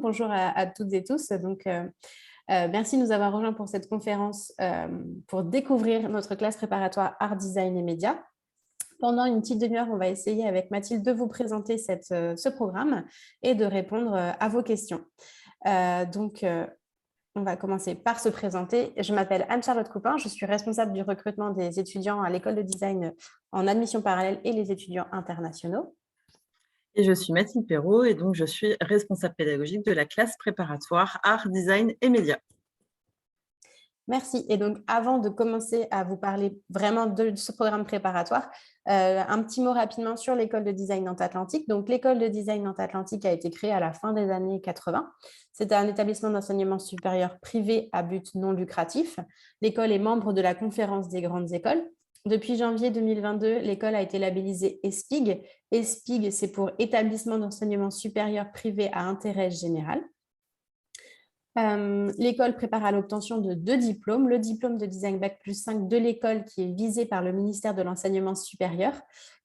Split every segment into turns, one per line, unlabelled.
Bonjour à toutes et tous. Merci de nous avoir rejoints pour cette conférence pour découvrir notre classe préparatoire Art, Design et Médias. Pendant une petite demi-heure, on va essayer avec Mathilde de vous présenter ce programme et de répondre à vos questions. On va commencer par se présenter. Je m'appelle Anne-Charlotte Coupin, je suis responsable du recrutement des étudiants à l'école de design en admission parallèle et les étudiants internationaux.
Et je suis Mathilde Perrault et donc je suis responsable pédagogique de la classe préparatoire Art, Design et Médias.
Merci. Et donc, avant de commencer à vous parler vraiment de ce programme préparatoire, un petit mot rapidement sur l'école de design Nantes-Atlantique. Donc, l'école de design Nantes-Atlantique a été créée à la fin des années 80. C'est un établissement d'enseignement supérieur privé à but non lucratif. L'école est membre de la Conférence des grandes écoles. Depuis janvier 2022, l'école a été labellisée ESPIG. ESPIG, c'est pour Établissement d'enseignement supérieur privé à intérêt général. L'école prépare à l'obtention de 2 diplômes, le diplôme de design Bac+5 de l'école qui est visé par le ministère de l'enseignement supérieur,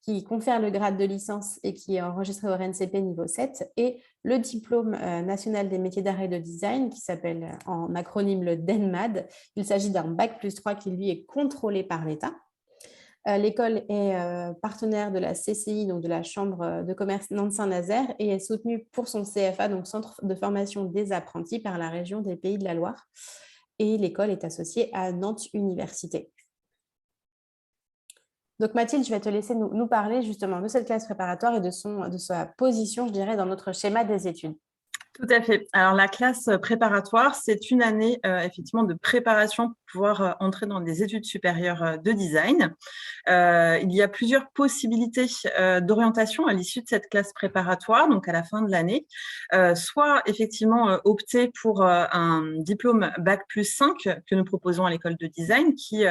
qui confère le grade de licence et qui est enregistré au RNCP niveau 7, et le diplôme national des métiers d'art et de design qui s'appelle en acronyme le DENMAD. Il s'agit d'un Bac+3 qui lui est contrôlé par l'État. L'école est partenaire de la CCI, donc de la Chambre de commerce Nantes-Saint-Nazaire, et est soutenue pour son CFA, donc Centre de formation des apprentis, par la région des Pays de la Loire. Et l'école est associée à Nantes Université. Donc Mathilde, je vais te laisser nous parler justement de cette classe préparatoire et de sa position, je dirais, dans notre schéma des études.
Tout à fait. Alors, la classe préparatoire, c'est une année effectivement de préparation pour pouvoir entrer dans des études supérieures de design. Il y a plusieurs possibilités d'orientation à l'issue de cette classe préparatoire, donc à la fin de l'année. Soit effectivement opter pour un diplôme Bac+5 que nous proposons à l'école de design qui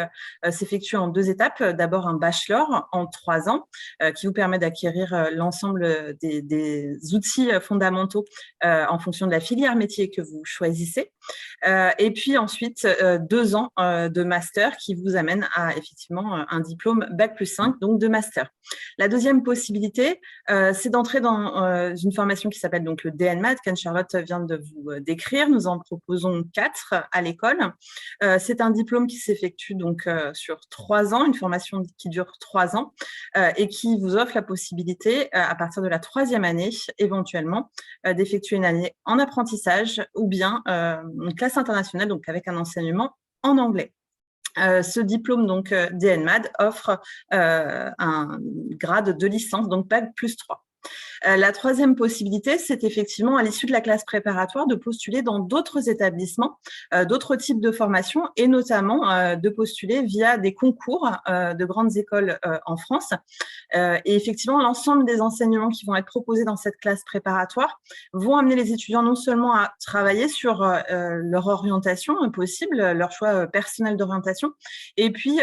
s'effectue en 2 étapes. D'abord un bachelor en 3 ans qui vous permet d'acquérir l'ensemble des outils fondamentaux en fonction de la filière métier que vous choisissez. Et puis ensuite, 2 ans de master qui vous amène à effectivement un diplôme Bac+5, donc de master. La deuxième possibilité, c'est d'entrer dans une formation qui s'appelle donc le DNMAD, qu'Anne-Charlotte vient de vous décrire. Nous en proposons 4 à l'école. C'est un diplôme qui s'effectue donc sur 3 ans, une formation qui dure 3 ans et qui vous offre la possibilité, à partir de la 3e année, éventuellement, d'effectuer une année en apprentissage ou bien une classe internationale, donc avec un enseignement en anglais. Ce diplôme donc DNMAD offre un grade de licence, donc Bac+3. La 3e possibilité, c'est effectivement à l'issue de la classe préparatoire de postuler dans d'autres établissements, d'autres types de formations et notamment de postuler via des concours de grandes écoles en France. Et effectivement, l'ensemble des enseignements qui vont être proposés dans cette classe préparatoire vont amener les étudiants non seulement à travailler sur leur orientation possible, leur choix personnel d'orientation, et puis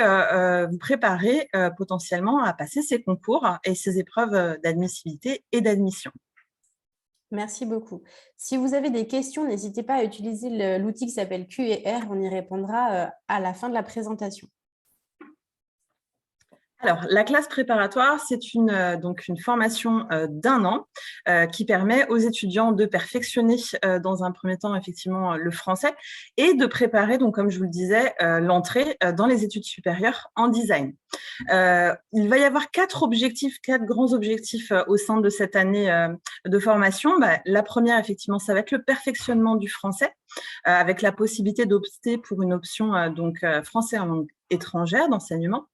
vous préparer potentiellement à passer ces concours et ces épreuves d'admissibilité et d'admission.
Merci beaucoup. Si vous avez des questions, n'hésitez pas à utiliser l'outil qui s'appelle Q&R. On y répondra à la fin de la présentation.
Alors, la classe préparatoire, c'est donc une formation d'1 an qui permet aux étudiants de perfectionner dans un premier temps effectivement le français et de préparer, donc comme je vous le disais, l'entrée dans les études supérieures en design. Il va y avoir 4 grands objectifs au sein de cette année de formation. La première, effectivement, ça va être le perfectionnement du français avec la possibilité d'opter pour une option français en langue étrangère d'enseignement.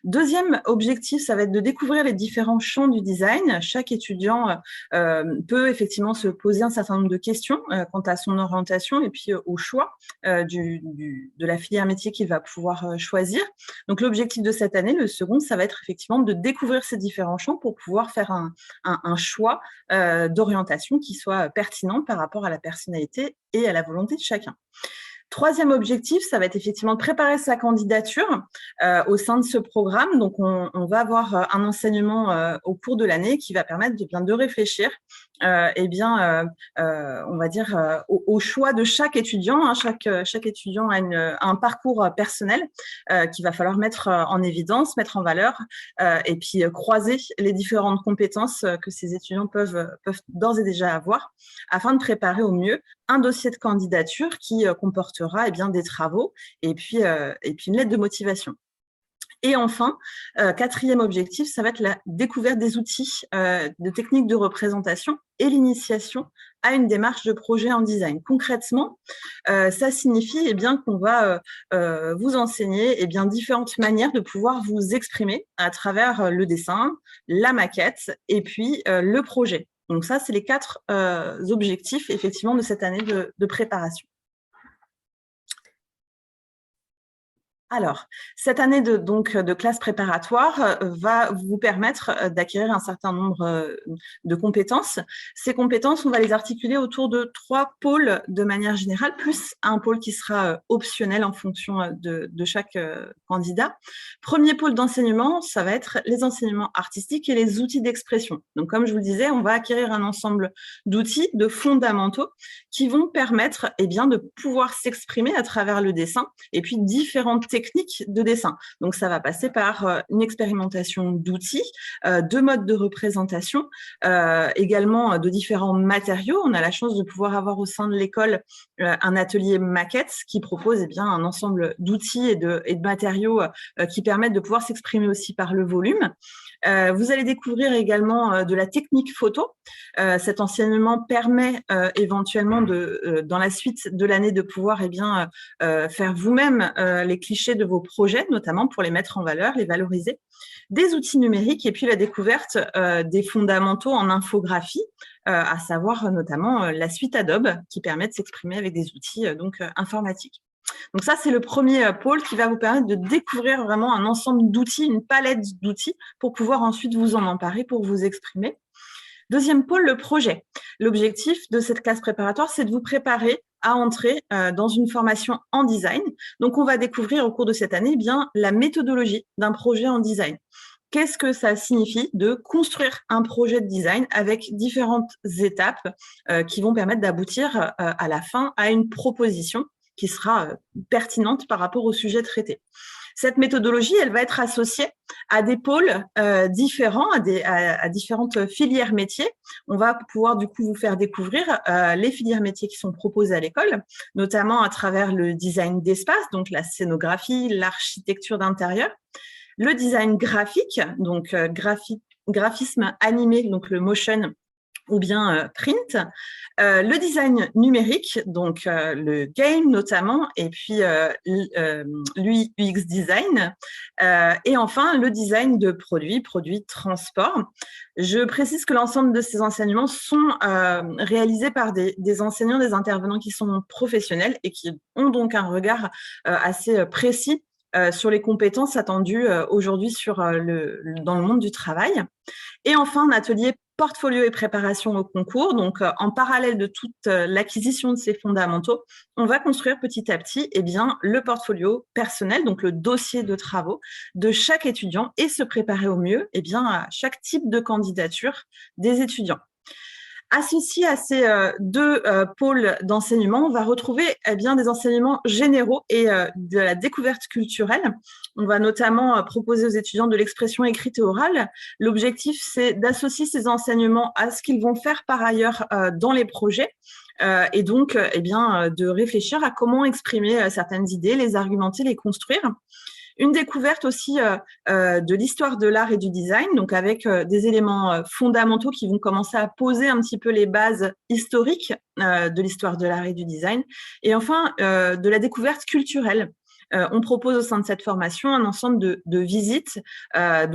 Deuxième objectif, ça va être de découvrir les différents champs du design. Chaque étudiant peut effectivement se poser un certain nombre de questions quant à son orientation et puis au choix de la filière métier qu'il va pouvoir choisir. Donc l'objectif de cette année, le second, ça va être effectivement de découvrir ces différents champs pour pouvoir faire un choix d'orientation qui soit pertinent par rapport à la personnalité et à la volonté de chacun. Troisième objectif, ça va être effectivement de préparer sa candidature au sein de ce programme. Donc, on va avoir un enseignement au cours de l'année qui va permettre de réfléchir on va dire, au choix de chaque étudiant. Hein, chaque étudiant a un parcours personnel qu'il va falloir mettre en évidence, mettre en valeur, et puis croiser les différentes compétences que ces étudiants peuvent d'ores et déjà avoir, afin de préparer au mieux un dossier de candidature qui comportera des travaux et puis une lettre de motivation. Et enfin, quatrième objectif, ça va être la découverte des outils de techniques de représentation et l'initiation à une démarche de projet en design. Concrètement, ça signifie qu'on va vous enseigner différentes manières de pouvoir vous exprimer à travers le dessin, la maquette et puis le projet. Donc ça, c'est les 4 objectifs effectivement de cette année de préparation. Alors, cette année de classe préparatoire va vous permettre d'acquérir un certain nombre de compétences. Ces compétences, on va les articuler autour de 3 pôles de manière générale, plus un pôle qui sera optionnel en fonction de chaque candidat. Premier pôle d'enseignement, ça va être les enseignements artistiques et les outils d'expression. Donc, comme je vous le disais, on va acquérir un ensemble d'outils, de fondamentaux qui vont permettre de pouvoir s'exprimer à travers le dessin et puis différentes techniques de dessin. Donc, ça va passer par une expérimentation d'outils, de modes de représentation, également de différents matériaux. On a la chance de pouvoir avoir au sein de l'école un atelier maquette qui propose un ensemble d'outils et de matériaux qui permettent de pouvoir s'exprimer aussi par le volume. Vous allez découvrir également de la technique photo. Cet enseignement permet éventuellement dans la suite de l'année de pouvoir faire vous-même les clichés de vos projets, notamment pour les mettre en valeur, les valoriser. Des outils numériques et puis la découverte des fondamentaux en infographie, à savoir notamment la suite Adobe qui permet de s'exprimer avec des outils informatiques. Donc ça, c'est le premier pôle qui va vous permettre de découvrir vraiment un ensemble d'outils, une palette d'outils pour pouvoir ensuite vous en emparer pour vous exprimer. Deuxième pôle, le projet. L'objectif de cette classe préparatoire, c'est de vous préparer à entrer dans une formation en design. Donc, on va découvrir au cours de cette année la méthodologie d'un projet en design. Qu'est-ce que ça signifie de construire un projet de design avec différentes étapes qui vont permettre d'aboutir à la fin à une proposition qui sera pertinente par rapport au sujet traité. Cette méthodologie, elle va être associée à des pôles différents, à différentes filières métiers. On va pouvoir du coup vous faire découvrir les filières métiers qui sont proposées à l'école, notamment à travers le design d'espace, donc la scénographie, l'architecture d'intérieur, le design graphique, donc graphisme animé, donc le motion ou bien print, le design numérique, donc le game notamment, et puis l'UX design, et enfin le design de produits transport. Je précise que l'ensemble de ces enseignements sont réalisés par des enseignants, des intervenants qui sont professionnels et qui ont donc un regard assez précis sur les compétences attendues aujourd'hui dans le monde du travail. Et enfin, un atelier portfolio et préparation au concours. Donc, en parallèle de toute l'acquisition de ces fondamentaux, on va construire petit à petit le portfolio personnel, donc le dossier de travaux de chaque étudiant et se préparer au mieux à chaque type de candidature des étudiants. Associés à ces 2 pôles d'enseignement, on va retrouver des enseignements généraux et de la découverte culturelle. On va notamment proposer aux étudiants de l'expression écrite et orale. L'objectif, c'est d'associer ces enseignements à ce qu'ils vont faire par ailleurs dans les projets. Et donc, de réfléchir à comment exprimer certaines idées, les argumenter, les construire. Une découverte aussi de l'histoire de l'art et du design, donc avec des éléments fondamentaux qui vont commencer à poser un petit peu les bases historiques de l'histoire de l'art et du design. Et enfin, de la découverte culturelle. On propose au sein de cette formation un ensemble de visites, à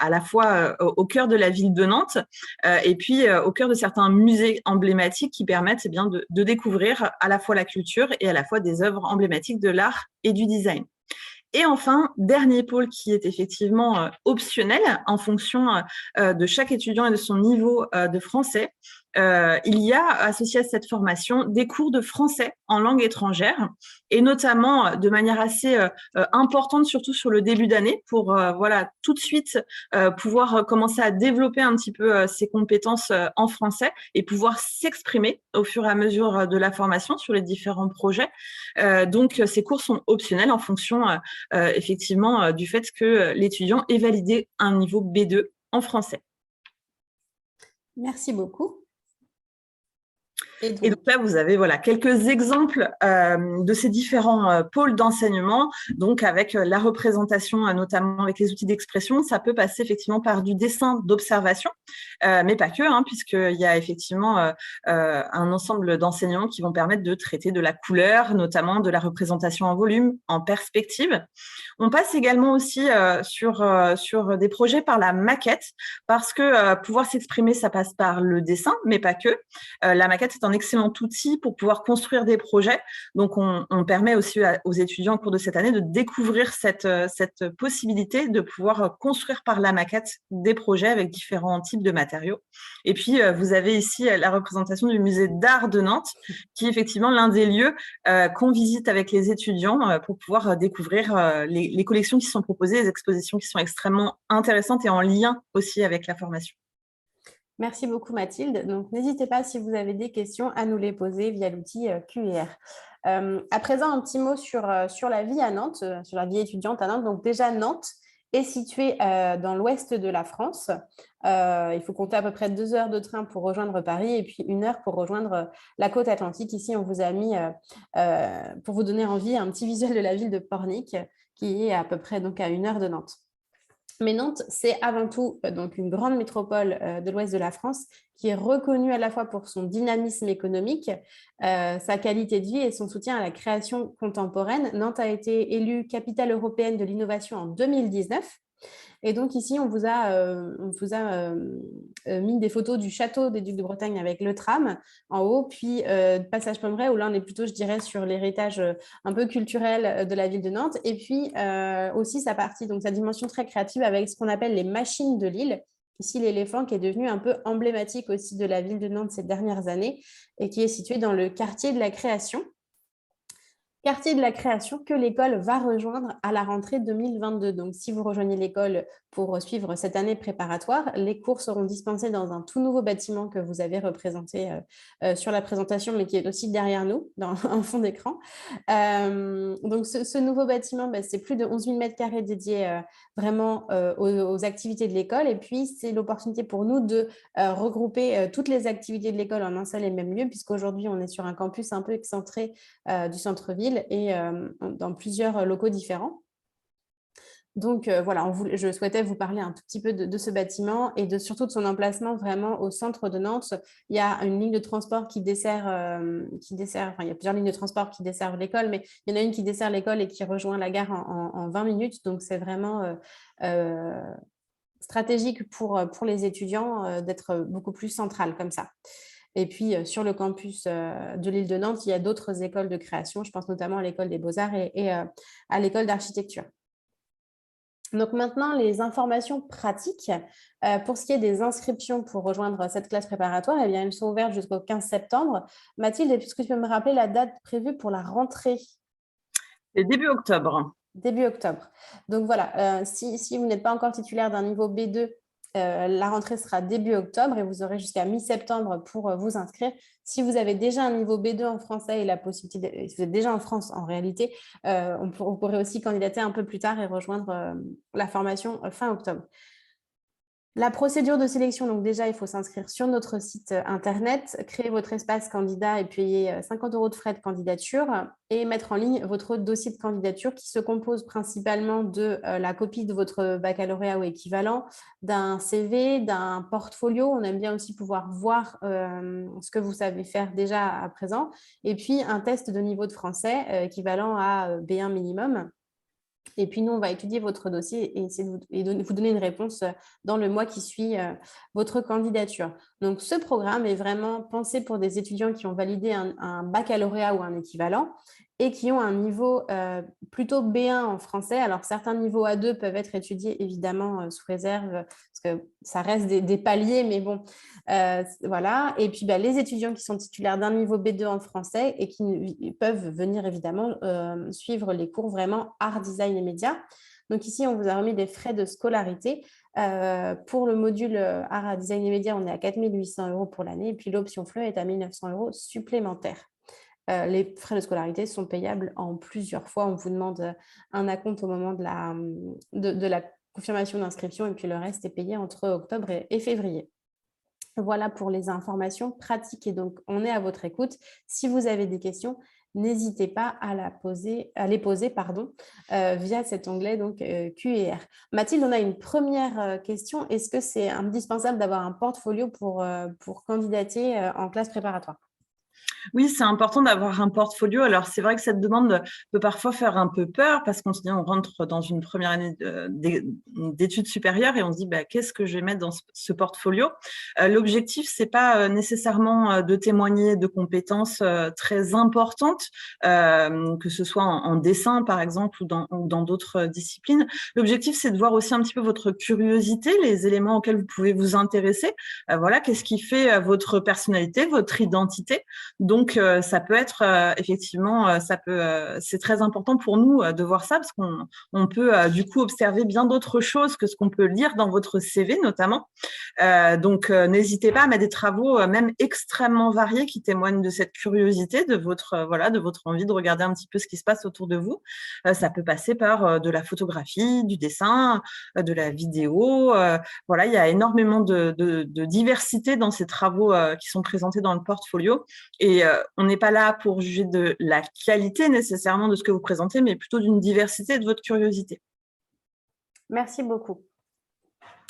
la fois au cœur de la ville de Nantes et puis au cœur de certains musées emblématiques qui permettent de découvrir à la fois la culture et à la fois des œuvres emblématiques de l'art et du design. Et enfin, dernier pôle qui est effectivement optionnel en fonction de chaque étudiant et de son niveau de français, il y a associé à cette formation des cours de français en langue étrangère et notamment de manière assez importante, surtout sur le début d'année, pour voilà, tout de suite pouvoir commencer à développer un petit peu ses compétences en français et pouvoir s'exprimer au fur et à mesure de la formation sur les différents projets. Donc, ces cours sont optionnels en fonction effectivement du fait que l'étudiant ait validé un niveau B2 en français.
Merci beaucoup.
Et donc là, vous avez voilà, quelques exemples de ces différents pôles d'enseignement, donc avec la représentation, notamment avec les outils d'expression. Ça peut passer effectivement par du dessin d'observation, mais pas que, hein, puisqu'il y a effectivement un ensemble d'enseignements qui vont permettre de traiter de la couleur, notamment de la représentation en volume, en perspective. On passe également aussi sur des projets par la maquette, parce que pouvoir s'exprimer, ça passe par le dessin, mais pas que. La maquette est un excellent outil pour pouvoir construire des projets. Donc, on permet aussi aux étudiants au cours de cette année de découvrir cette possibilité de pouvoir construire par la maquette des projets avec différents types de matériaux. Et puis, vous avez ici la représentation du musée d'art de Nantes, qui est effectivement l'un des lieux qu'on visite avec les étudiants pour pouvoir découvrir les collections qui sont proposées, les expositions qui sont extrêmement intéressantes et en lien aussi avec la formation.
Merci beaucoup Mathilde. Donc, n'hésitez pas si vous avez des questions à nous les poser via l'outil QR. À présent, un petit mot sur la vie à Nantes, sur la vie étudiante à Nantes. Donc déjà, Nantes est située dans l'ouest de la France. Il faut compter à peu près 2 heures de train pour rejoindre Paris et puis 1 heure pour rejoindre la côte atlantique. Ici, on vous a mis, pour vous donner envie, un petit visuel de la ville de Pornic qui est à peu près donc, à 1 heure de Nantes. Mais Nantes, c'est avant tout donc une grande métropole de l'ouest de la France qui est reconnue à la fois pour son dynamisme économique, sa qualité de vie et son soutien à la création contemporaine. Nantes a été élue capitale européenne de l'innovation en 2019. Et donc ici, on vous a mis des photos du château des Ducs de Bretagne avec le tram en haut, puis Passage Pommeraye, où là, on est plutôt, je dirais, sur l'héritage un peu culturel de la ville de Nantes. Et puis aussi sa partie, donc sa dimension très créative avec ce qu'on appelle les machines de Lille. Ici, l'éléphant qui est devenu un peu emblématique aussi de la ville de Nantes ces dernières années et qui est situé dans le quartier de la Création. Quartier de la Création que l'école va rejoindre à la rentrée 2022. Donc, si vous rejoignez l'école pour suivre cette année préparatoire, les cours seront dispensés dans un tout nouveau bâtiment que vous avez représenté sur la présentation, mais qui est aussi derrière nous, en fond d'écran. Donc, ce nouveau bâtiment, c'est plus de 11 000 m² dédiés vraiment aux activités de l'école. Et puis, c'est l'opportunité pour nous de regrouper toutes les activités de l'école en un seul et même lieu, puisqu'aujourd'hui, on est sur un campus un peu excentré du centre-ville et dans plusieurs locaux différents. Donc voilà, je souhaitais vous parler un tout petit peu de ce bâtiment et surtout de son emplacement vraiment au centre de Nantes. Il y a une ligne de transport qui dessert, enfin, il y a plusieurs lignes de transport qui desservent l'école, mais il y en a une qui dessert l'école et qui rejoint la gare en 20 minutes. Donc c'est vraiment stratégique pour les étudiants d'être beaucoup plus central comme ça. Et puis, sur le campus de l'île de Nantes, il y a d'autres écoles de création. Je pense notamment à l'école des Beaux-Arts et à l'école d'architecture. Donc maintenant, les informations pratiques. Pour ce qui est des inscriptions pour rejoindre cette classe préparatoire, eh bien, elles sont ouvertes jusqu'au 15 septembre. Mathilde, est-ce que tu peux me rappeler la date prévue pour la rentrée?
C'est début octobre.
Début octobre. Donc voilà, si vous n'êtes pas encore titulaire d'un niveau B2, la rentrée sera début octobre et vous aurez jusqu'à mi-septembre pour vous inscrire. Si vous avez déjà un niveau B2 en français et la possibilité, si vous êtes déjà en France en réalité, vous pourrez aussi candidater un peu plus tard et rejoindre la formation fin octobre. La procédure de sélection, donc déjà, il faut s'inscrire sur notre site internet, créer votre espace candidat et payer 50 € de frais de candidature et mettre en ligne votre dossier de candidature qui se compose principalement de la copie de votre baccalauréat ou équivalent, d'un CV, d'un portfolio. On aime bien aussi pouvoir voir ce que vous savez faire déjà à présent et puis un test de niveau de français équivalent à B1 minimum. Et puis, nous, on va étudier votre dossier et essayer de vous donner une réponse dans le mois qui suit votre candidature. Donc, ce programme est vraiment pensé pour des étudiants qui ont validé un baccalauréat ou un équivalent et qui ont un niveau plutôt B1 en français. Alors, certains niveaux A2 peuvent être étudiés évidemment sous réserve, parce que ça reste des paliers, mais bon, voilà. Et puis, les étudiants qui sont titulaires d'un niveau B2 en français et qui peuvent venir évidemment suivre les cours vraiment art, design et médias. Donc ici, on vous a remis des frais de scolarité. Pour le module art, design et médias, on est à 4 800 € pour l'année, et puis l'option FLE est à 1 900 € supplémentaires. Les frais de scolarité sont payables en plusieurs fois. On vous demande un acompte au moment de la confirmation d'inscription, et puis le reste est payé entre octobre et février. Voilà pour les informations pratiques, et donc on est à votre écoute. Si vous avez des questions, n'hésitez pas à les poser via cet onglet donc, Q&R. Mathilde, on a une première question. Est-ce que c'est indispensable d'avoir un portfolio pour candidater en classe préparatoire?
Oui, c'est important d'avoir un portfolio. Alors, c'est vrai que cette demande peut parfois faire un peu peur parce qu'on se dit, on rentre dans une première année d'études supérieures et on se dit, qu'est-ce que je vais mettre dans ce portfolio? L'objectif, c'est pas nécessairement de témoigner de compétences très importantes, que ce soit en dessin, par exemple, ou dans d'autres disciplines. L'objectif, c'est de voir aussi un petit peu votre curiosité, les éléments auxquels vous pouvez vous intéresser. Voilà, qu'est-ce qui fait votre personnalité, votre identité? Donc, ça peut être effectivement, c'est très important pour nous de voir ça parce qu'on peut du coup observer bien d'autres choses que ce qu'on peut lire dans votre CV notamment. Donc, n'hésitez pas à mettre des travaux même extrêmement variés qui témoignent de cette curiosité, de votre envie de regarder un petit peu ce qui se passe autour de vous. Ça peut passer par de la photographie, du dessin, de la vidéo. Voilà, il y a énormément de diversité dans ces travaux qui sont présentés dans le portfolio. Et on n'est pas là pour juger de la qualité nécessairement de ce que vous présentez, mais plutôt d'une diversité et de votre curiosité.
Merci beaucoup.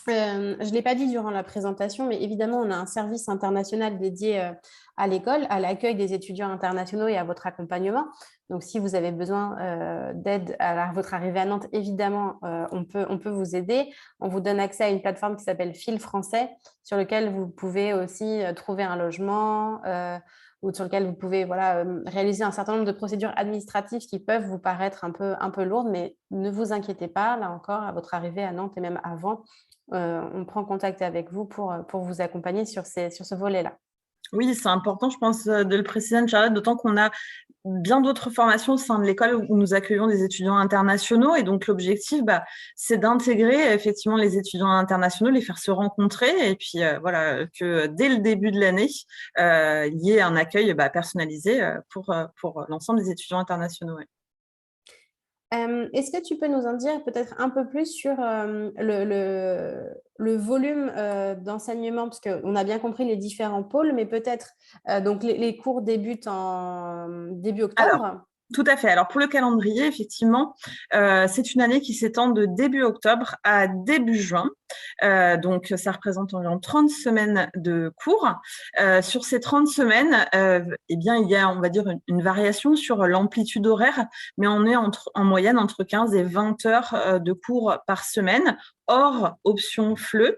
Je ne l'ai pas dit durant la présentation, mais évidemment, on a un service international dédié à l'école, à l'accueil des étudiants internationaux et à votre accompagnement. Donc, si vous avez besoin d'aide à votre arrivée à Nantes, évidemment, on peut vous aider. On vous donne accès à une plateforme qui s'appelle Fil Français, sur laquelle vous pouvez aussi trouver un logement ou sur lequel vous pouvez réaliser un certain nombre de procédures administratives qui peuvent vous paraître un peu lourdes, mais ne vous inquiétez pas, là encore, à votre arrivée à Nantes et même avant, on prend contact avec vous pour vous accompagner sur ce volet-là.
Oui, c'est important, je pense, de le préciser, Anne-Charlotte, d'autant qu'on a bien d'autres formations au sein de l'école où nous accueillons des étudiants internationaux. Et donc, l'objectif, c'est d'intégrer effectivement les étudiants internationaux, les faire se rencontrer. Et puis, voilà, que dès le début de l'année, il y ait un accueil personnalisé pour l'ensemble des étudiants internationaux. Ouais.
Est-ce que tu peux nous en dire peut-être un peu plus sur le volume d'enseignement, parce qu'on a bien compris les différents pôles, mais peut-être donc les cours débutent en début octobre.
Alors, tout à fait. Alors, pour le calendrier, effectivement, c'est une année qui s'étend de début octobre à début juin. Donc, ça représente environ 30 semaines de cours. Sur ces 30 semaines, eh bien, il y a, on va dire, une variation sur l'amplitude horaire, mais on est en moyenne entre 15 et 20 heures de cours par semaine, hors option FLE.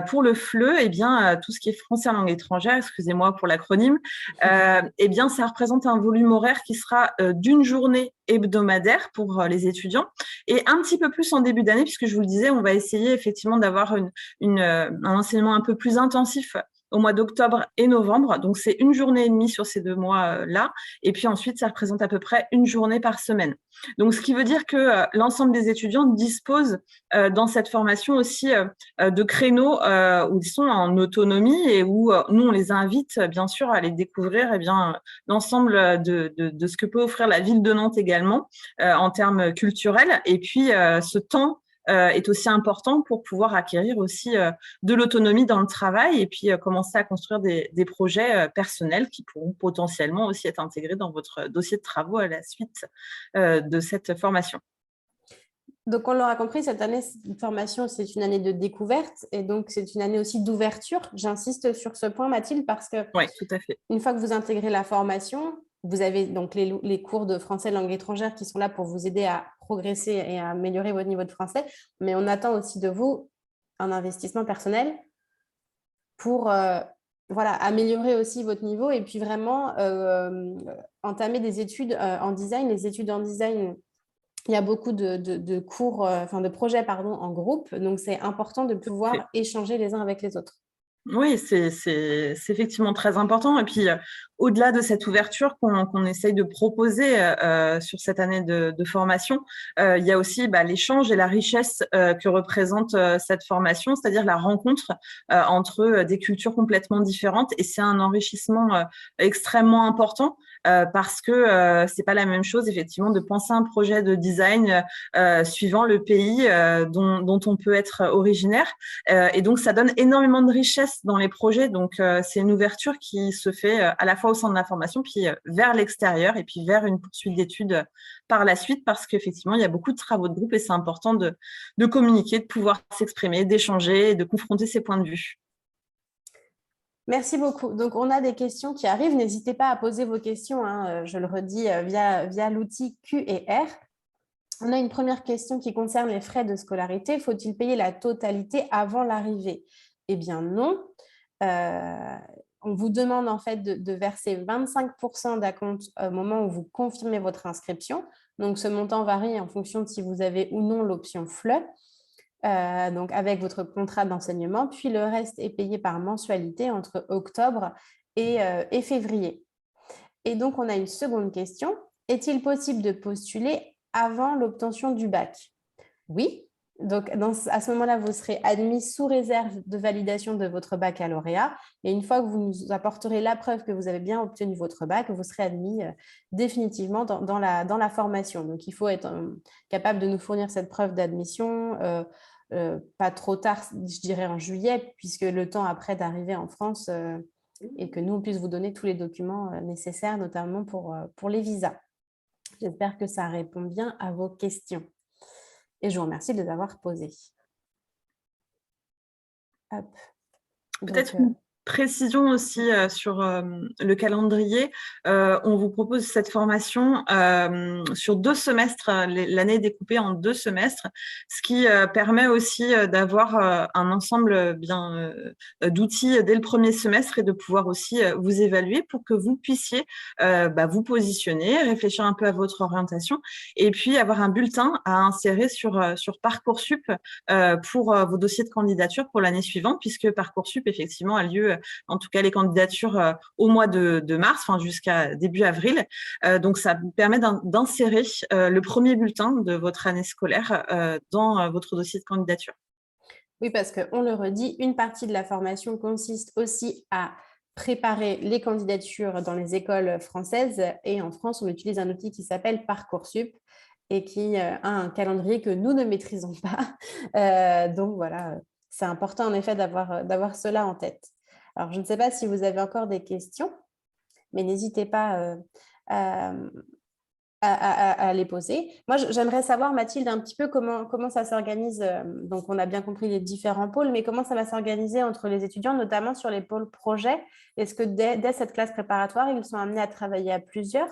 Pour le FLE, eh bien, tout ce qui est français en langue étrangère, excusez-moi pour l'acronyme, eh bien, ça représente un volume horaire qui sera d'une journée hebdomadaire pour les étudiants et un petit peu plus en début d'année, puisque je vous le disais, on va essayer effectivement d'avoir un enseignement un peu plus intensif au mois d'octobre et novembre. Donc, c'est une journée et demie sur ces 2 mois-là. Et puis ensuite, ça représente à peu près une journée par semaine. Donc, ce qui veut dire que l'ensemble des étudiants disposent dans cette formation aussi de créneaux où ils sont en autonomie et où nous, on les invite bien sûr à aller découvrir l'ensemble de ce que peut offrir la ville de Nantes également en termes culturels. Et puis, ce temps est aussi important pour pouvoir acquérir aussi de l'autonomie dans le travail et puis commencer à construire des projets personnels qui pourront potentiellement aussi être intégrés dans votre dossier de travaux à la suite de cette formation.
Donc, on l'aura compris, cette année de formation, c'est une année de découverte et donc c'est une année aussi d'ouverture. J'insiste sur ce point, Mathilde, parce que
oui, tout à fait.
Une fois que vous intégrez la formation, vous avez donc les cours de français langue étrangère qui sont là pour vous aider à progresser et à améliorer votre niveau de français, mais on attend aussi de vous un investissement personnel pour voilà, améliorer aussi votre niveau et puis vraiment entamer des études en design. Les études en design, il y a beaucoup de cours, de projets, pardon, en groupe. Donc, c'est important de pouvoir échanger les uns avec les autres.
Oui, c'est effectivement très important. Et puis, au-delà de cette ouverture qu'on essaye de proposer sur cette année de formation, il y a aussi l'échange et la richesse que représente cette formation, c'est-à-dire la rencontre entre des cultures complètement différentes. Et c'est un enrichissement extrêmement important parce que c'est pas la même chose, effectivement, de penser un projet de design suivant le pays dont on peut être originaire. Et donc, ça donne énormément de richesse dans les projets. Donc, c'est une ouverture qui se fait à la fois au sein de la formation, puis vers l'extérieur et puis vers une poursuite d'études par la suite, parce qu'effectivement, il y a beaucoup de travaux de groupe et c'est important de communiquer, de pouvoir s'exprimer, d'échanger, de confronter ses points de vue.
Merci beaucoup. Donc, on a des questions qui arrivent. N'hésitez pas à poser vos questions, hein, je le redis, via l'outil Q&R. On a une première question qui concerne les frais de scolarité. Faut-il payer la totalité avant l'arrivée? Eh bien, non. On vous demande en fait de verser 25% d'acompte au moment où vous confirmez votre inscription. Donc, ce montant varie en fonction de si vous avez ou non l'option FLE. Donc avec votre contrat d'enseignement, puis le reste est payé par mensualité entre octobre et février. Et donc, on a une seconde question. Est-il possible de postuler avant l'obtention du bac? Oui. Donc, à ce moment-là, vous serez admis sous réserve de validation de votre baccalauréat. Et une fois que vous nous apporterez la preuve que vous avez bien obtenu votre bac, vous serez admis définitivement dans la formation. Donc, il faut être capable de nous fournir cette preuve d'admission pas trop tard, je dirais en juillet, puisque le temps après d'arriver en France et que nous, on puisse vous donner tous les documents nécessaires, notamment pour les visas. J'espère que ça répond bien à vos questions. Et je vous remercie de les avoir posées.
Peut-être une précision aussi sur le calendrier. On vous propose cette formation sur 2 semestres, l'année est découpée en 2 semestres, ce qui permet aussi d'avoir un ensemble bien d'outils dès le premier semestre et de pouvoir aussi vous évaluer pour que vous puissiez vous positionner, réfléchir un peu à votre orientation et puis avoir un bulletin à insérer sur Parcoursup pour vos dossiers de candidature pour l'année suivante, puisque Parcoursup, effectivement, a lieu, en tout cas les candidatures, au mois de mars, jusqu'à début avril. Donc, ça vous permet d'insérer le premier bulletin de votre année scolaire dans votre dossier de candidature.
Oui, parce qu'on le redit, une partie de la formation consiste aussi à préparer les candidatures dans les écoles françaises. Et en France, on utilise un outil qui s'appelle Parcoursup et qui a un calendrier que nous ne maîtrisons pas. Donc, voilà, c'est important en effet d'avoir cela en tête. Alors, je ne sais pas si vous avez encore des questions, mais n'hésitez pas à les poser. Moi, j'aimerais savoir, Mathilde, un petit peu comment ça s'organise. Donc, on a bien compris les différents pôles, mais comment ça va s'organiser entre les étudiants, notamment sur les pôles projets? Est-ce que dès cette classe préparatoire, ils sont amenés à travailler à plusieurs?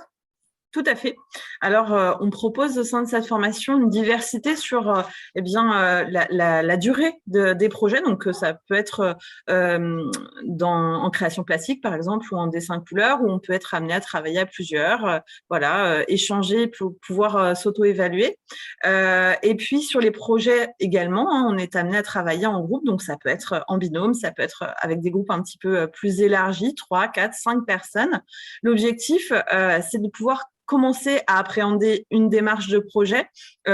Tout à fait. Alors, on propose au sein de cette formation une diversité sur la durée des projets. Donc, ça peut être en création plastique, par exemple, ou en dessin couleur, où on peut être amené à travailler à plusieurs, échanger pour pouvoir s'auto-évaluer. Et puis, sur les projets également, on est amené à travailler en groupe. Donc, ça peut être en binôme, ça peut être avec des groupes un petit peu plus élargis, 3, 4, 5 personnes. L'objectif, c'est de pouvoir commencer à appréhender une démarche de projet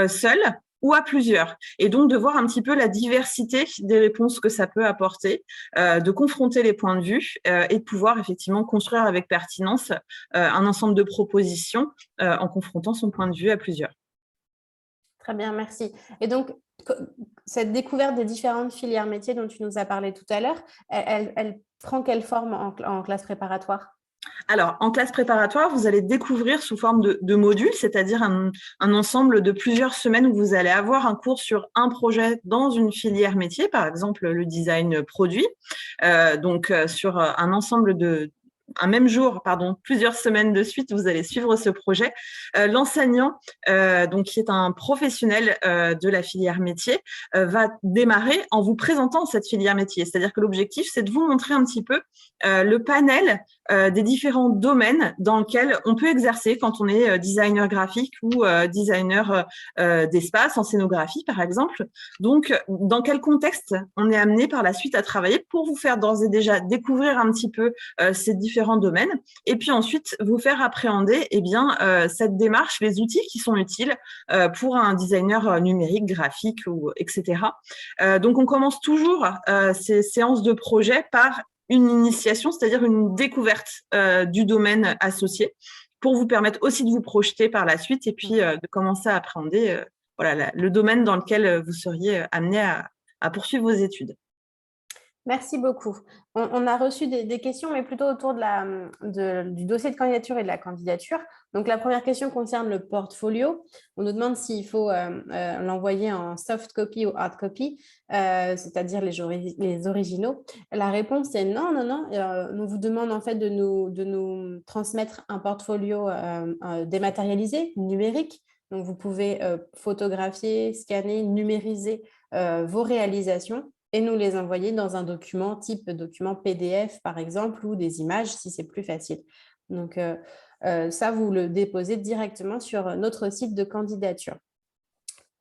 seule ou à plusieurs. Et donc, de voir un petit peu la diversité des réponses que ça peut apporter, de confronter les points de vue et de pouvoir effectivement construire avec pertinence un ensemble de propositions en confrontant son point de vue à plusieurs.
Très bien, merci. Et donc, cette découverte des différentes filières métiers dont tu nous as parlé tout à l'heure, elle prend quelle forme en classe préparatoire?
Alors, en classe préparatoire, vous allez découvrir sous forme de modules, c'est-à-dire un ensemble de plusieurs semaines où vous allez avoir un cours sur un projet dans une filière métier, par exemple le design produit, sur un ensemble un même jour, pardon, plusieurs semaines de suite, vous allez suivre ce projet. L'enseignant, donc qui est un professionnel de la filière métier, va démarrer en vous présentant cette filière métier. C'est-à-dire que l'objectif, c'est de vous montrer un petit peu le panel des différents domaines dans lesquels on peut exercer quand on est designer graphique ou designer d'espace, en scénographie par exemple. Donc, dans quel contexte on est amené par la suite à travailler pour vous faire d'ores et déjà découvrir un petit peu ces différents domaines et puis ensuite vous faire appréhender cette démarche, les outils qui sont utiles pour un designer numérique, graphique, etc. Donc, on commence toujours ces séances de projet par une initiation, c'est-à-dire une découverte du domaine associé pour vous permettre aussi de vous projeter par la suite et puis de commencer à appréhender le domaine dans lequel vous seriez amené à poursuivre vos études.
Merci beaucoup. On a reçu des questions, mais plutôt autour du dossier de candidature et de la candidature. Donc, la première question concerne le portfolio. On nous demande s'il faut l'envoyer en soft copy ou hard copy, c'est-à-dire les originaux. La réponse est non. On vous demande en fait de nous transmettre un portfolio dématérialisé, numérique. Donc, vous pouvez photographier, scanner, numériser vos réalisations et nous les envoyer dans un document type document PDF, par exemple, ou des images, si c'est plus facile. Donc, ça, vous le déposez directement sur notre site de candidature.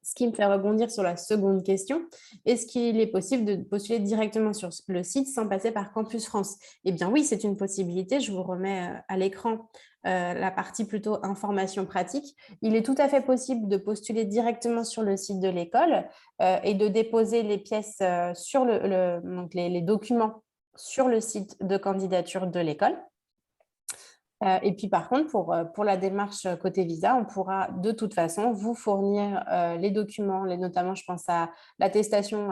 Ce qui me fait rebondir sur la seconde question, est-ce qu'il est possible de postuler directement sur le site sans passer par Campus France? Eh bien oui, c'est une possibilité. Je vous remets à l'écran la partie plutôt information pratique. Il est tout à fait possible de postuler directement sur le site de l'école et de déposer les pièces sur donc les documents sur le site de candidature de l'école. Et puis, par contre, pour la démarche côté visa, on pourra de toute façon vous fournir les documents, notamment, je pense à l'attestation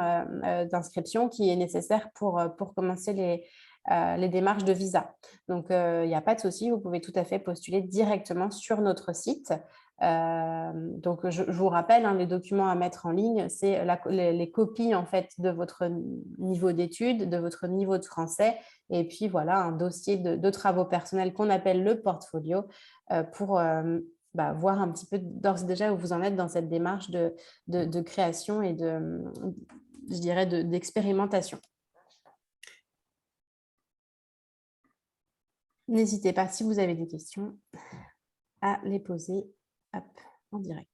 d'inscription qui est nécessaire pour commencer les démarches de visa. Donc, il n'y a pas de souci, vous pouvez tout à fait postuler directement sur notre site. Donc, je vous rappelle, les documents à mettre en ligne, c'est les copies en fait de votre niveau d'études, de votre niveau de français, et puis voilà un dossier de travaux personnels qu'on appelle le portfolio pour voir un petit peu d'ores et déjà où vous en êtes dans cette démarche de création et je dirais d'expérimentation. N'hésitez pas, si vous avez des questions, à les poser en direct.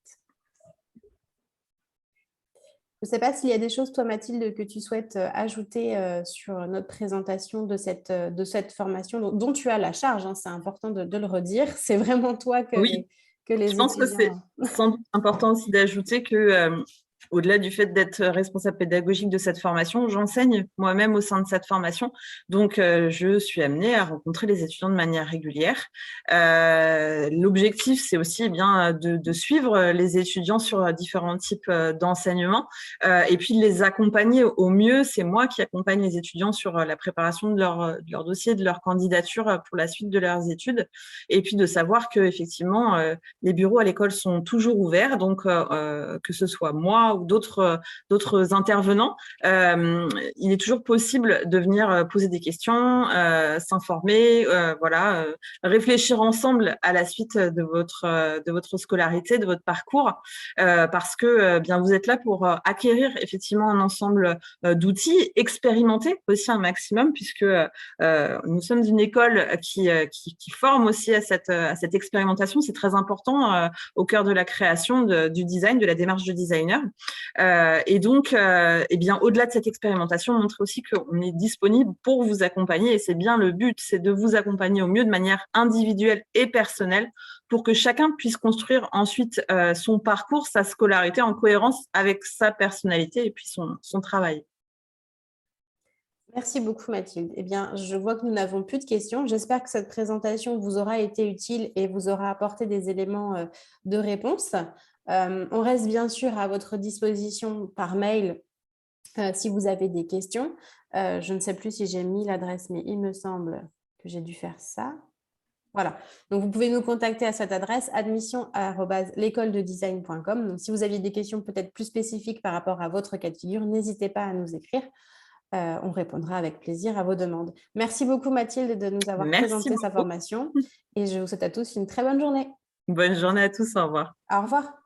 Je ne sais pas s'il y a des choses, toi, Mathilde, que tu souhaites ajouter sur notre présentation de cette formation dont tu as la charge. C'est important de le redire. C'est vraiment toi que les étudiants...
Je pense que c'est sans doute important aussi d'ajouter que au-delà du fait d'être responsable pédagogique de cette formation, j'enseigne moi-même au sein de cette formation. Donc, je suis amenée à rencontrer les étudiants de manière régulière. L'objectif, c'est aussi de suivre les étudiants sur différents types d'enseignement et puis de les accompagner au mieux. C'est moi qui accompagne les étudiants sur la préparation de leur dossier, de leur candidature pour la suite de leurs études. Et puis de savoir que effectivement, les bureaux à l'école sont toujours ouverts. Donc, que ce soit moi ou d'autres intervenants, il est toujours possible de venir poser des questions, s'informer, réfléchir ensemble à la suite de votre scolarité, de votre parcours, parce que vous êtes là pour acquérir effectivement un ensemble d'outils, expérimenter aussi un maximum, puisque nous sommes une école qui forme aussi à cette expérimentation. C'est très important au cœur de la création du design, de la démarche de designer. Et donc, au-delà de cette expérimentation, montrer aussi qu'on est disponible pour vous accompagner. Et c'est bien le but, c'est de vous accompagner au mieux de manière individuelle et personnelle pour que chacun puisse construire ensuite son parcours, sa scolarité en cohérence avec sa personnalité et puis son travail.
Merci beaucoup, Mathilde. Eh bien, je vois que nous n'avons plus de questions. J'espère que cette présentation vous aura été utile et vous aura apporté des éléments de réponse. On reste bien sûr à votre disposition par mail si vous avez des questions. Je ne sais plus si j'ai mis l'adresse, mais il me semble que j'ai dû faire ça. Voilà. Donc, vous pouvez nous contacter à cette adresse admission@l'écolededesign.com. Donc, si vous aviez des questions peut-être plus spécifiques par rapport à votre cas de figure, n'hésitez pas à nous écrire. on répondra avec plaisir à vos demandes. Merci beaucoup Mathilde de nous avoir
Merci
présenté sa
beaucoup.
formation et je vous souhaite à tous une très bonne journée.
Bonne journée à tous, au revoir.
Au revoir.